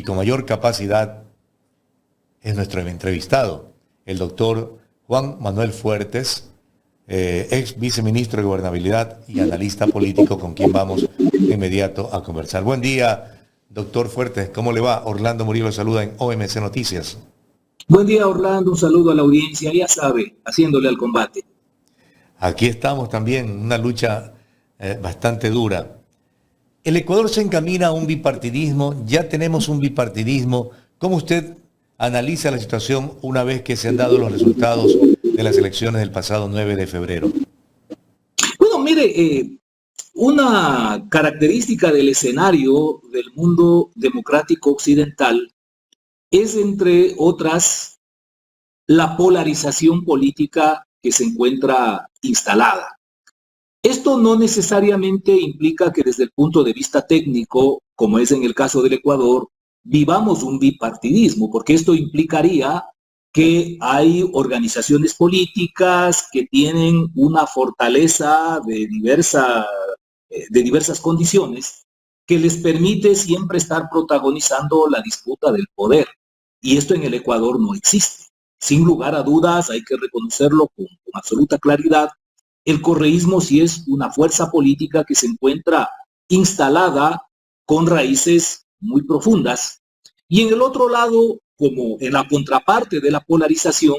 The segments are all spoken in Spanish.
y con mayor capacidad es nuestro entrevistado, el doctor Juan Manuel Fuertes, ex viceministro de Gobernabilidad y analista político, con quien vamos de inmediato a conversar. Buen día, doctor Fuertes, ¿cómo le va? Orlando Murillo lo saluda en OMC Noticias. Buen día, Orlando, un saludo a la audiencia, ya sabe, haciéndole al combate. Aquí estamos también, una lucha bastante dura. El Ecuador se encamina a un bipartidismo, ya tenemos un bipartidismo. ¿Cómo usted analiza la situación una vez que se han dado los resultados de las elecciones del pasado 9 de febrero? Bueno, mire, una característica del escenario del mundo democrático occidental es, entre otras, la polarización política que se encuentra instalada. Esto no necesariamente implica que desde el punto de vista técnico, como es en el caso del Ecuador, vivamos un bipartidismo, porque esto implicaría que hay organizaciones políticas que tienen una fortaleza de diversas condiciones que les permite siempre estar protagonizando la disputa del poder. Y esto en el Ecuador no existe. Sin lugar a dudas, hay que reconocerlo con absoluta claridad, el correísmo sí es una fuerza política que se encuentra instalada con raíces muy profundas. Y en el otro lado, como en la contraparte de la polarización,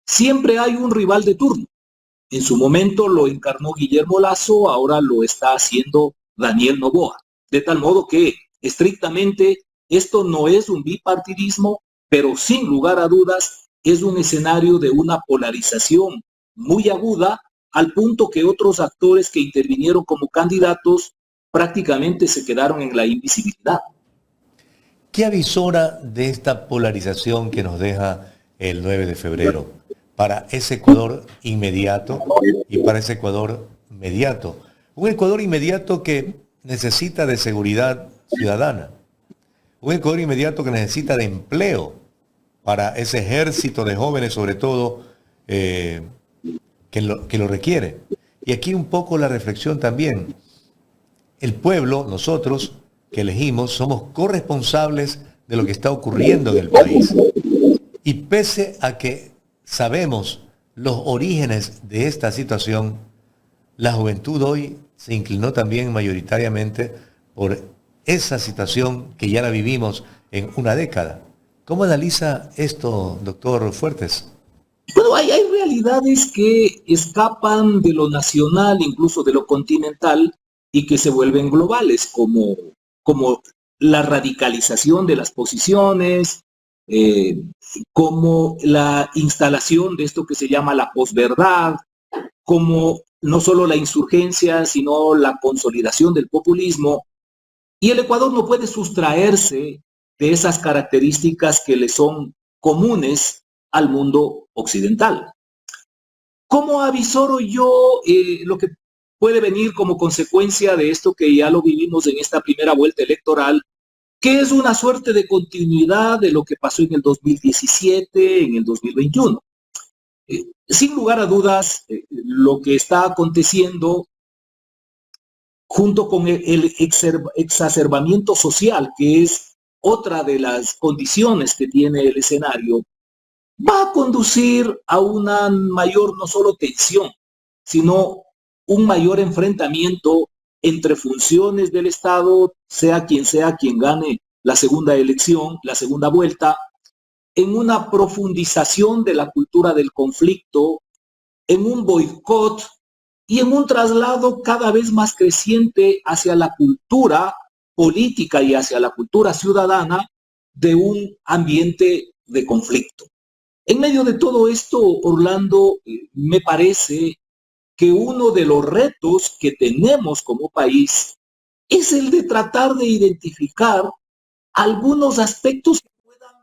siempre hay un rival de turno. En su momento lo encarnó Guillermo Lasso, ahora lo está haciendo Daniel Noboa. De tal modo que, estrictamente, esto no es un bipartidismo, pero sin lugar a dudas es un escenario de una polarización muy aguda, al punto que otros actores que intervinieron como candidatos prácticamente se quedaron en la invisibilidad. ¿Qué avisora de esta polarización que nos deja el 9 de febrero para ese Ecuador inmediato y para ese Ecuador mediato? Un Ecuador inmediato que necesita de seguridad ciudadana. Un Ecuador inmediato que necesita de empleo para ese ejército de jóvenes, sobre todo, que lo requiere. Y aquí un poco la reflexión también. El pueblo, nosotros que elegimos, somos corresponsables de lo que está ocurriendo en el país. Y pese a que sabemos los orígenes de esta situación, la juventud hoy se inclinó también mayoritariamente por esa situación que ya la vivimos en una década. ¿Cómo analiza esto, doctor Fuertes? Bueno, hay realidades que escapan de lo nacional, incluso de lo continental, y que se vuelven globales, como la radicalización de las posiciones, eh, como la instalación de esto que se llama la posverdad, como no solo la insurgencia, sino la consolidación del populismo. Y el Ecuador no puede sustraerse de esas características que le son comunes al mundo occidental. ¿Cómo avisoro yo lo que puede venir como consecuencia de esto que ya lo vivimos en esta primera vuelta electoral, que es una suerte de continuidad de lo que pasó en el 2017, en el 2021? Sin lugar a dudas, lo que está aconteciendo junto con el exacerbamiento social, que es otra de las condiciones que tiene el escenario, va a conducir a una mayor no solo tensión, sino un mayor enfrentamiento entre funciones del Estado, sea quien gane la segunda elección, la segunda vuelta, en una profundización de la cultura del conflicto, en un boicot y en un traslado cada vez más creciente hacia la cultura política y hacia la cultura ciudadana de un ambiente de conflicto. En medio de todo esto, Orlando, me parece que uno de los retos que tenemos como país es el de tratar de identificar algunos aspectos que puedan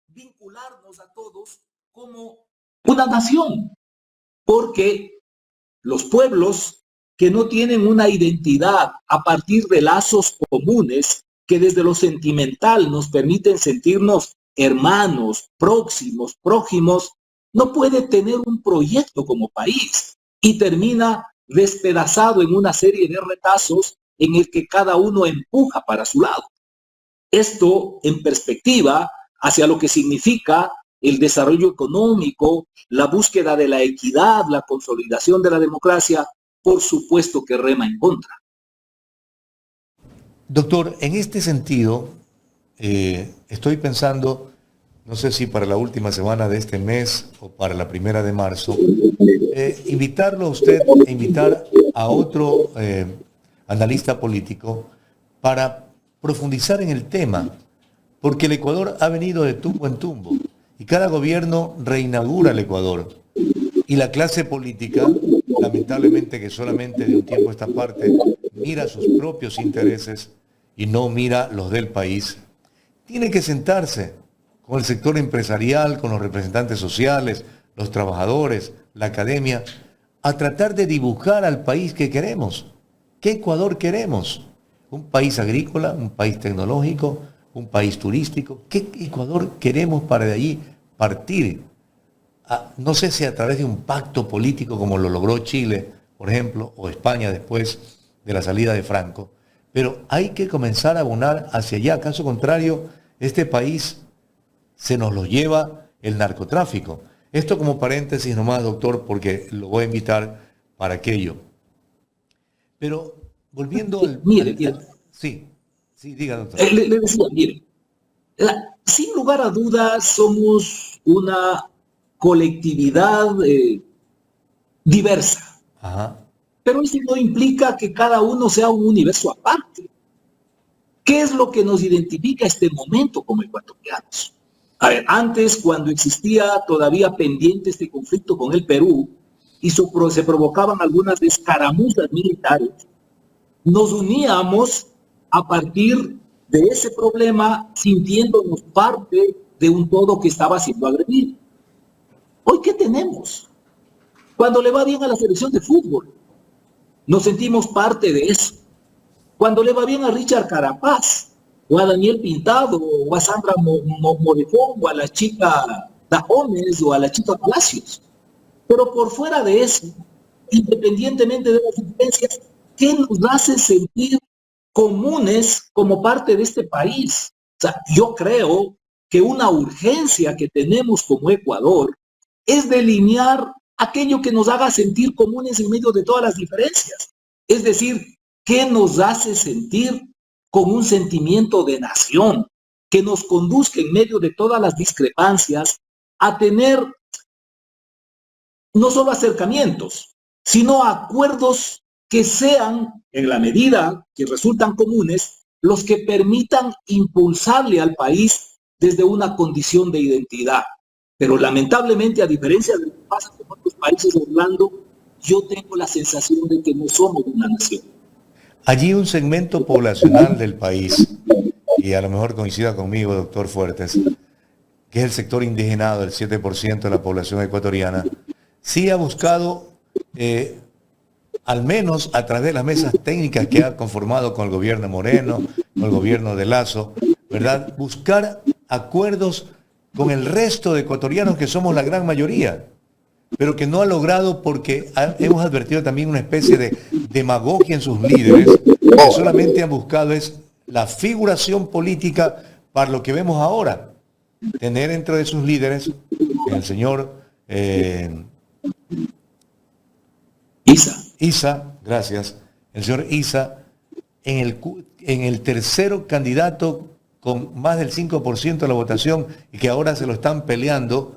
vincularnos a todos como una nación, porque los pueblos que no tienen una identidad a partir de lazos comunes que desde lo sentimental nos permiten sentirnos hermanos, próximos, prójimos, no puede tener un proyecto como país y termina despedazado en una serie de retazos en el que cada uno empuja para su lado. Esto en perspectiva hacia lo que significa el desarrollo económico, la búsqueda de la equidad, la consolidación de la democracia, por supuesto que rema en contra. Doctor, en este sentido, estoy pensando, no sé si para la última semana de este mes o para la primera de marzo, invitarlo a usted, invitar a otro analista político para profundizar en el tema, porque el Ecuador ha venido de tumbo en tumbo y cada gobierno reinaugura el Ecuador. Y la clase política, lamentablemente que solamente de un tiempo a esta parte mira sus propios intereses y no mira los del país, tiene que sentarse con el sector empresarial, con los representantes sociales, los trabajadores, la academia, a tratar de dibujar al país que queremos. ¿Qué Ecuador queremos? ¿Un país agrícola, un país tecnológico, un país turístico? ¿Qué Ecuador queremos para de allí partir? No sé si a través de un pacto político como lo logró Chile, por ejemplo, o España después de la salida de Franco, pero hay que comenzar a abonar hacia allá. Caso contrario, este país se nos lo lleva el narcotráfico. Esto como paréntesis nomás, doctor, porque lo voy a invitar para aquello. Pero volviendo Mire, sí, sí, diga, doctor. le decía, mire, sin lugar a dudas somos una colectividad diversa. Ajá. Pero eso no implica que cada uno sea un universo aparte. ¿Qué es lo que nos identifica este momento como ecuatorianos? A ver, antes, cuando existía todavía pendiente este conflicto con el Perú y se provocaban algunas escaramuzas militares, nos uníamos a partir de ese problema sintiéndonos parte de un todo que estaba siendo agredido. ¿Hoy qué tenemos? Cuando le va bien a la selección de fútbol, nos sentimos parte de eso. Cuando le va bien a Richard Carapaz, o a Daniel Pintado, o a Sandra Morejón, o a la chica Dajones, o a la chica Palacios. Pero por fuera de eso, independientemente de las diferencias, ¿qué nos hace sentir comunes como parte de este país? O sea, yo creo que una urgencia que tenemos como Ecuador es delinear aquello que nos haga sentir comunes en medio de todas las diferencias. Es decir, ¿qué nos hace sentir con un sentimiento de nación que nos conduzca en medio de todas las discrepancias a tener no solo acercamientos, sino acuerdos que sean, en la medida que resultan comunes, los que permitan impulsarle al país desde una condición de identidad? Pero lamentablemente, a diferencia de lo que pasa con otros países, Orlando, yo tengo la sensación de que no somos una nación. Allí un segmento poblacional del país, y a lo mejor coincida conmigo, doctor Fuertes, que es el sector indigenado, el 7% de la población ecuatoriana, sí ha buscado, al menos a través de las mesas técnicas que ha conformado con el gobierno Moreno, con el gobierno de Lazo, ¿verdad? Buscar acuerdos con el resto de ecuatorianos que somos la gran mayoría, pero que no ha logrado porque hemos advertido también una especie de demagogia en sus líderes, que solamente han buscado es la figuración política para lo que vemos ahora. Tener dentro de sus líderes el señor Issa, gracias, el señor Issa, en el tercero candidato con más del 5% de la votación y que ahora se lo están peleando.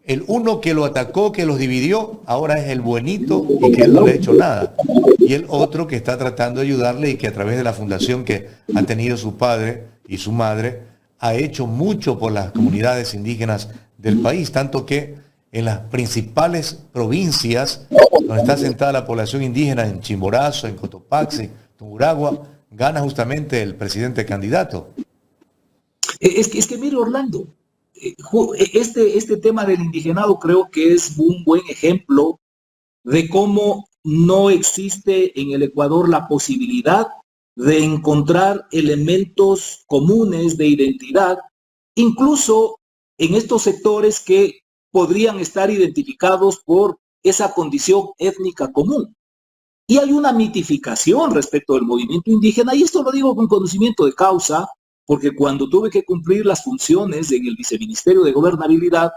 El uno que lo atacó, que los dividió, ahora es el buenito y que él no le ha hecho nada. Y el otro que está tratando de ayudarle y que a través de la fundación que han tenido su padre y su madre, ha hecho mucho por las comunidades indígenas del país, tanto que en las principales provincias donde está sentada la población indígena, en Chimborazo, en Cotopaxi, Tungurahua, gana justamente el presidente candidato. Es que mire, Orlando, este tema del indigenado creo que es un buen ejemplo de cómo no existe en el Ecuador la posibilidad de encontrar elementos comunes de identidad, incluso en estos sectores que podrían estar identificados por esa condición étnica común. Y hay una mitificación respecto del movimiento indígena, y esto lo digo con conocimiento de causa, porque cuando tuve que cumplir las funciones en el Viceministerio de Gobernabilidad,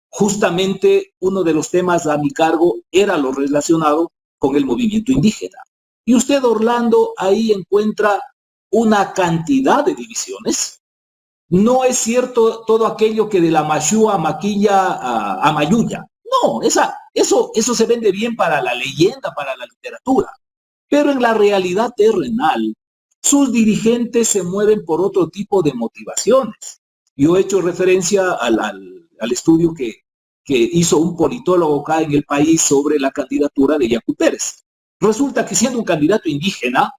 justamente uno de los temas a mi cargo era lo relacionado con el movimiento indígena. Y usted, Orlando, ahí encuentra una cantidad de divisiones. No es cierto todo aquello que de la Mashua a Maquilla a Mayuya. No, eso se vende bien para la leyenda, para la literatura. Pero en la realidad terrenal, sus dirigentes se mueven por otro tipo de motivaciones. Yo he hecho referencia al estudio que hizo un politólogo acá en el país sobre la candidatura de Yacu Pérez. Resulta que siendo un candidato indígena,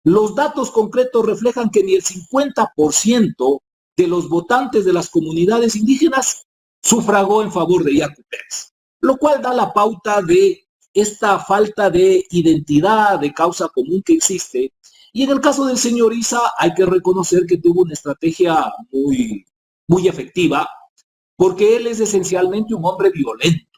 los datos concretos reflejan que ni el 50% de los votantes de las comunidades indígenas sufragó en favor de Yacu Pérez, lo cual da la pauta de esta falta de identidad, de causa común que existe. Y en el caso del señor Issa hay que reconocer que tuvo una estrategia muy efectiva, porque él es esencialmente un hombre violento,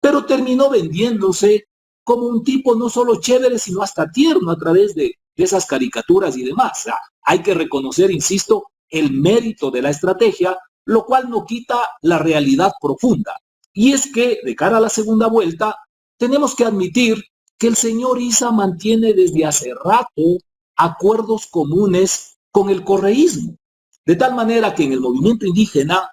pero terminó vendiéndose como un tipo no solo chévere, sino hasta tierno a través de esas caricaturas y demás. O sea, hay que reconocer, insisto, el mérito de la estrategia, lo cual no quita la realidad profunda. Y es que, de cara a la segunda vuelta, tenemos que admitir que el señor Issa mantiene desde hace rato acuerdos comunes con el correísmo, de tal manera que en el movimiento indígena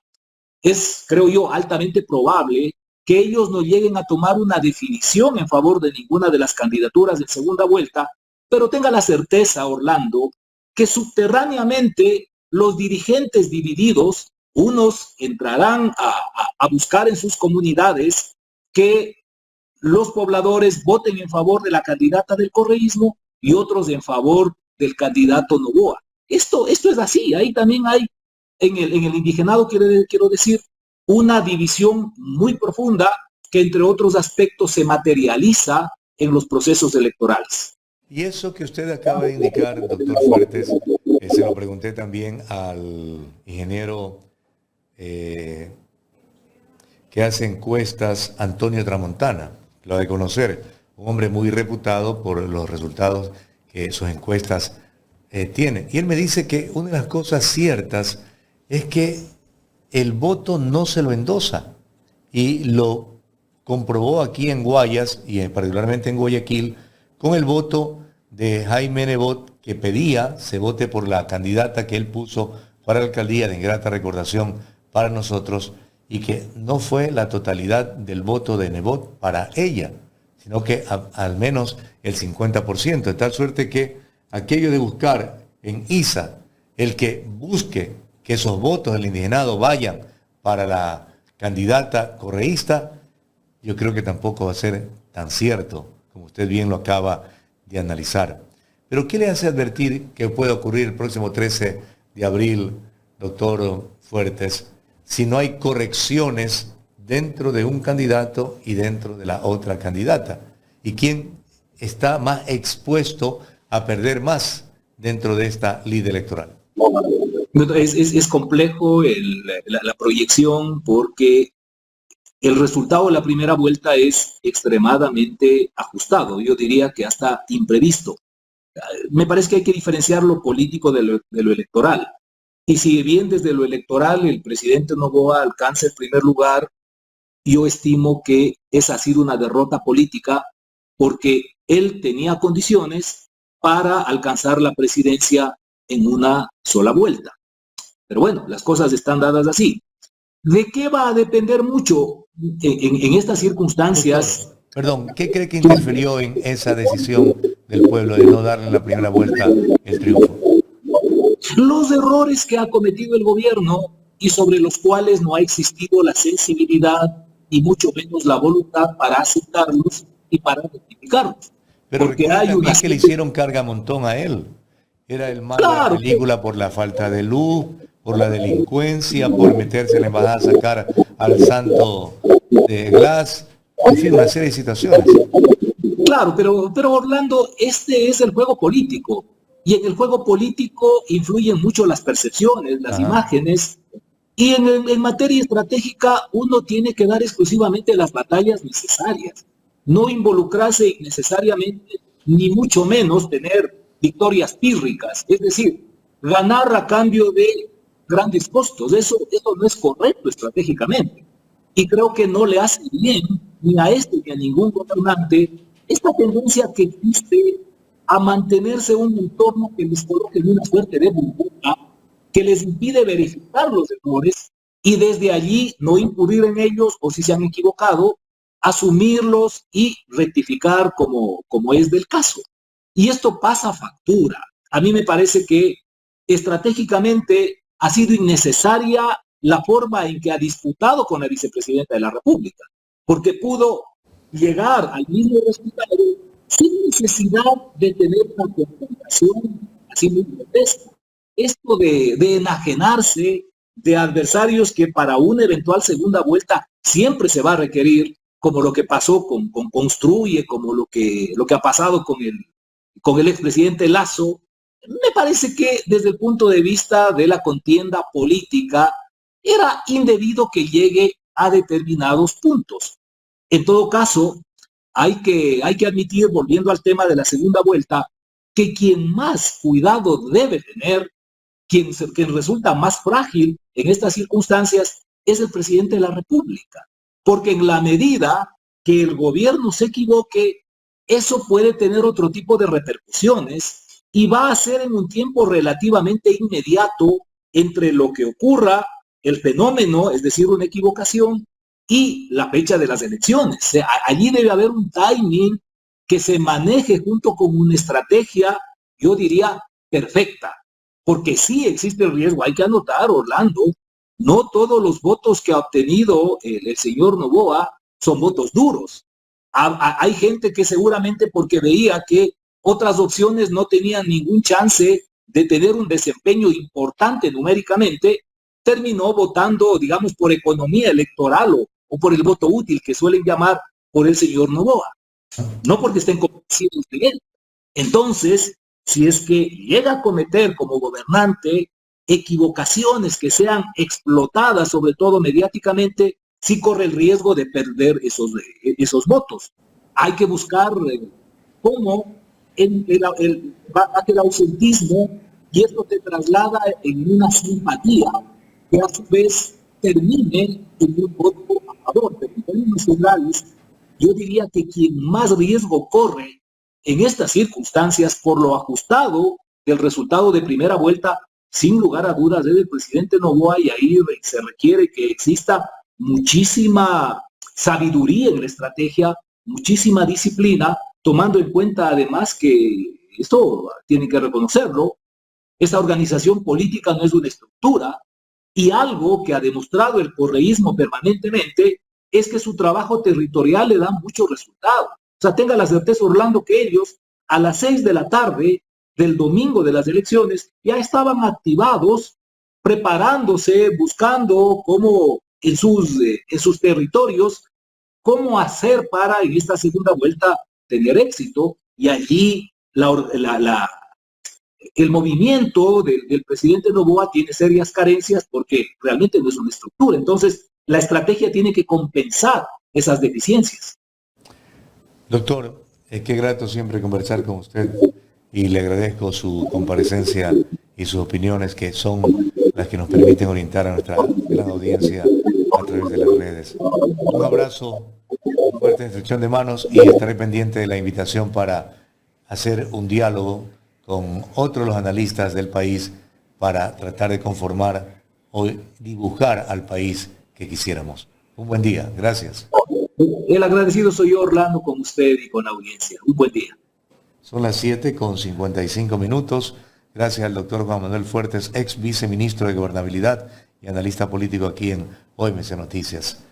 es, creo yo, altamente probable que ellos no lleguen a tomar una definición en favor de ninguna de las candidaturas de segunda vuelta, pero tenga la certeza, Orlando, que subterráneamente los dirigentes divididos, unos entrarán a buscar en sus comunidades que los pobladores voten en favor de la candidata del correísmo y otros en favor del candidato Noboa. Esto es así. Ahí también hay, en el indigenado, quiero decir, una división muy profunda que, entre otros aspectos, se materializa en los procesos electorales. Y eso que usted acaba de indicar, doctor Fuertes, se lo pregunté también al ingeniero que hace encuestas, Antonio Tramontana, lo ha de conocer, un hombre muy reputado por los resultados que sus encuestas tiene. Y él me dice que una de las cosas ciertas es que el voto no se lo endosa, y lo comprobó aquí en Guayas y particularmente en Guayaquil con el voto de Jaime Nebot, que pedía se vote por la candidata que él puso para la alcaldía, de ingrata recordación para nosotros, y que no fue la totalidad del voto de Nebot para ella, sino que al menos el 50%, de tal suerte que aquello de buscar en Issa el que busque que esos votos del indigenado vayan para la candidata correísta, yo creo que tampoco va a ser tan cierto, como usted bien lo acaba de analizar. Pero ¿qué le hace advertir que puede ocurrir el próximo 13 de abril, doctor Fuertes, si no hay correcciones dentro de un candidato y dentro de la otra candidata? ¿Y quién está más expuesto a perder más dentro de esta lid electoral? Es complejo la proyección, porque el resultado de la primera vuelta es extremadamente ajustado, yo diría que hasta imprevisto. Me parece que hay que diferenciar lo político de lo electoral. Y si bien desde lo electoral el presidente Noboa alcanza el primer lugar, yo estimo que esa ha sido una derrota política, porque él tenía condiciones para alcanzar la presidencia en una sola vuelta. Pero bueno, las cosas están dadas así. ¿De qué va a depender mucho en estas circunstancias? Doctor, perdón, ¿qué cree que interfirió en esa decisión del pueblo de no darle en la primera vuelta el triunfo? Los errores que ha cometido el gobierno y sobre los cuales no ha existido la sensibilidad y mucho menos la voluntad para aceptarlos y para rectificarlos. Pero Porque recuerda hay también una... que le hicieron carga montón a él. Era el mal de la película por la falta de luz, por la delincuencia, por meterse en la embajada a sacar al santo de Glass, en fin, una serie de situaciones. Claro, pero Orlando, este es el juego político. Y en el juego político influyen mucho las percepciones, las imágenes. Y en materia estratégica uno tiene que dar exclusivamente las batallas necesarias. No involucrarse innecesariamente, ni mucho menos tener victorias pírricas. Es decir, ganar a cambio de grandes costos. Eso no es correcto estratégicamente. Y creo que no le hace bien ni a este ni a ningún gobernante esta tendencia que existe a mantenerse un entorno que les coloque en una suerte de burbuja, que les impide verificar los errores y desde allí no incurrir en ellos, o si se han equivocado, asumirlos y rectificar como es del caso. Y esto pasa factura. A mí me parece que estratégicamente ha sido innecesaria la forma en que ha disputado con la vicepresidenta de la República, porque pudo llegar al mismo resultado sin necesidad de tener una confrontación así muy grotesca. Esto de enajenarse de adversarios que para una eventual segunda vuelta siempre se va a requerir, como lo que pasó con Construye, como lo que ha pasado con el expresidente Lazo, me parece que desde el punto de vista de la contienda política era indebido que llegue a determinados puntos. En todo caso, hay que admitir, volviendo al tema de la segunda vuelta, que quien más cuidado debe tener, quien resulta más frágil en estas circunstancias, es el presidente de la República. Porque en la medida que el gobierno se equivoque, eso puede tener otro tipo de repercusiones y va a ser en un tiempo relativamente inmediato entre lo que ocurra, el fenómeno, es decir, una equivocación, y la fecha de las elecciones. O sea, allí debe haber un timing que se maneje junto con una estrategia, yo diría, perfecta. Porque sí existe el riesgo, hay que anotar, Orlando, no todos los votos que ha obtenido el señor Noboa son votos duros. Hay gente que seguramente porque veía que otras opciones no tenían ningún chance de tener un desempeño importante numéricamente, terminó votando, digamos, por economía electoral o por el voto útil que suelen llamar por el señor Noboa, no porque estén convencidos de él. Entonces, si es que llega a cometer como gobernante equivocaciones que sean explotadas, sobre todo mediáticamente, sí corre el riesgo de perder esos votos. Hay que buscar cómo baja el ausentismo y esto te traslada en una simpatía que a su vez termine en un voto a favor. Pero en términos generales, yo diría que quien más riesgo corre en estas circunstancias, por lo ajustado del resultado de primera vuelta, sin lugar a dudas, es el presidente Noboa, y ahí se requiere que exista muchísima sabiduría en la estrategia, muchísima disciplina, tomando en cuenta además que esto tiene que reconocerlo, esta organización política no es una estructura, y algo que ha demostrado el correísmo permanentemente es que su trabajo territorial le da muchos resultados. O sea, tenga la certeza, Orlando, que ellos a las 6 de la tarde del domingo de las elecciones ya estaban activados, preparándose, buscando cómo en sus territorios, cómo hacer para en esta segunda vuelta tener éxito. Y allí el movimiento del presidente Noboa tiene serias carencias porque realmente no es una estructura. Entonces, la estrategia tiene que compensar esas deficiencias. Doctor, qué grato siempre conversar con usted y le agradezco su comparecencia y sus opiniones, que son las que nos permiten orientar a nuestra gran audiencia a través de las redes. Un abrazo, fuerte estrechón de manos, y estaré pendiente de la invitación para hacer un diálogo con otros de los analistas del país para tratar de conformar o dibujar al país que quisiéramos. Un buen día, gracias. El agradecido soy yo, Orlando, con usted y con la audiencia. Un buen día. Son las 7:55. Gracias al doctor Juan Manuel Fuertes, ex viceministro de Gobernabilidad y analista político aquí en OMC Noticias.